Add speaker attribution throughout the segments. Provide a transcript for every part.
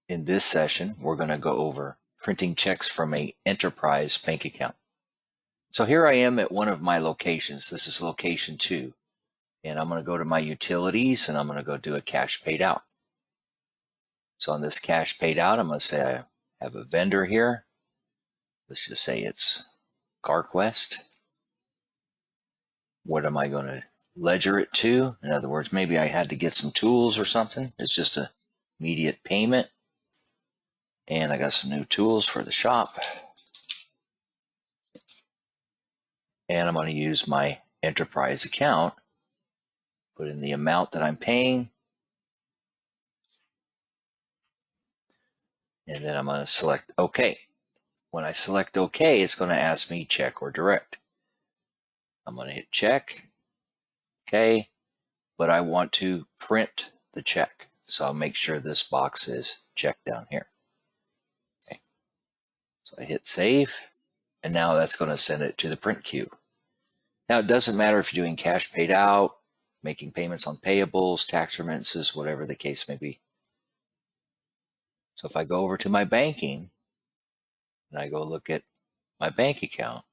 Speaker 1: In this session, we're going to go over printing checks from an enterprise bank account. So here I am at one of my locations. This is location 2. And I'm going to go to my utilities and I'm going to go do a cash paid out. So on this cash paid out, I'm going to say I have a vendor here. Let's just say it's CarQuest. What am I going to ledger it to? In other words, maybe I had to get some tools or something. It's just an immediate payment. And I got some new tools for the shop. And I'm going to use my enterprise account, put in the amount that I'm paying, and then I'm going to select OK. When I select OK, it's going to ask me check or direct. I'm going to hit check, OK, but I want to print the check. So I'll make sure this box is checked down here. Okay. So I hit save, and now that's going to send it to the print queue. Now, it doesn't matter if you're doing cash paid out, making payments on payables, tax remittances, whatever the case may be. So if I go over to my banking and I go look at my bank account,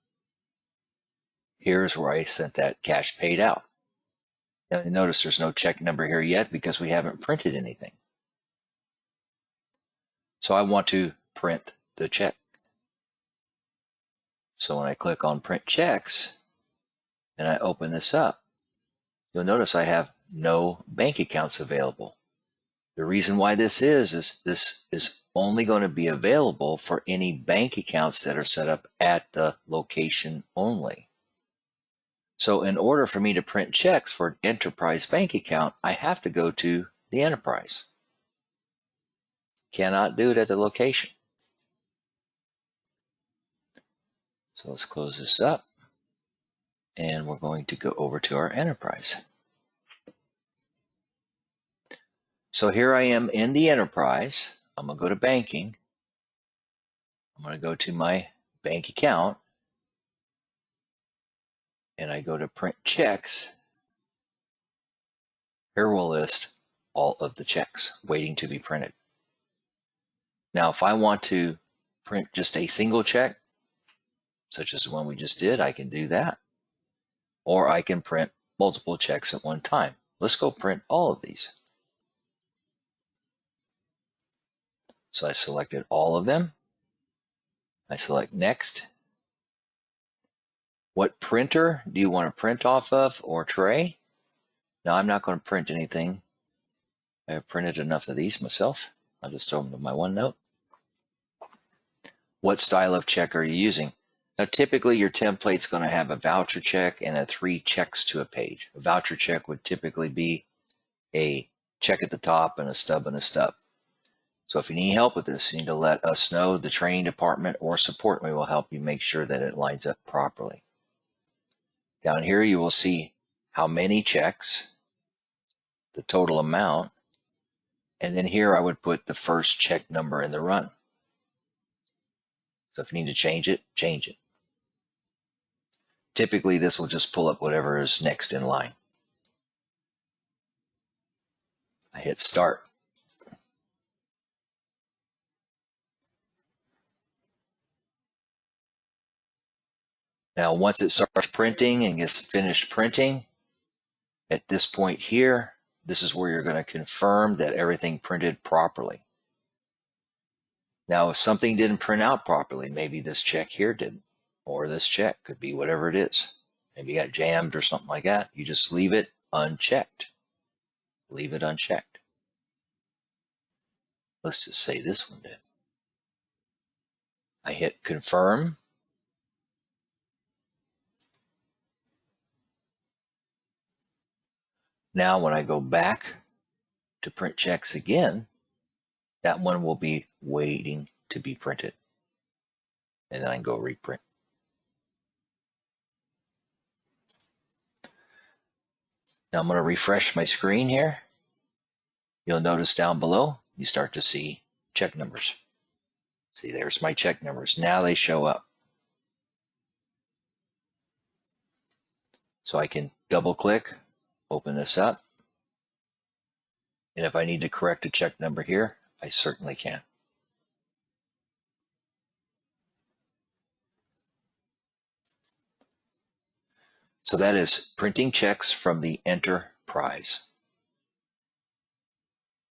Speaker 1: here's where I sent that cash paid out. Now, notice there's no check number here yet because we haven't printed anything. So I want to print the check. So when I click on print checks and I open this up, you'll notice I have no bank accounts available. The reason why this is this is only going to be available for any bank accounts that are set up at the location only. So in order for me to print checks for an enterprise bank account, I have to go to the enterprise. Cannot do it at the location. So let's close this up. And we're going to go over to our enterprise. So here I am in the enterprise. I'm going to go to banking. I'm going to go to my bank account. And I go to print checks. Here we'll list all of the checks waiting to be printed. Now, if I want to print just a single check, such as the one we just did, I can do that. Or I can print multiple checks at one time. Let's go print all of these. So I selected all of them. I select next. What printer do you want to print off of or tray? Now, I'm not going to print anything. I have printed enough of these myself. I'll just throw them to my OneNote. What style of check are you using? Now, typically your template's going to have a voucher check and 3 checks to a page. A voucher check would typically be a check at the top and a stub and a stub. So if you need help with this, you need to let us know, the training department or support me will help you make sure that it lines up properly. Down here you will see how many checks, the total amount, and then here I would put the first check number in the run. So if you need to change it, change it. Typically this will just pull up whatever is next in line. I hit start. Now, once it starts printing and gets finished printing, at this point here, this is where you're going to confirm that everything printed properly. Now, if something didn't print out properly, maybe this check here didn't, or this check could be whatever it is. Maybe you got jammed or something like that. You just leave it unchecked. Leave it unchecked. Let's just say this one did. I hit confirm. Now, when I go back to print checks again, that one will be waiting to be printed. And then I can go reprint. Now I'm going to refresh my screen here. You'll notice down below, you start to see check numbers. See, there's my check numbers. Now they show up. So I can double click, open this up. And if I need to correct a check number here, I certainly can. So that is printing checks from the enterprise.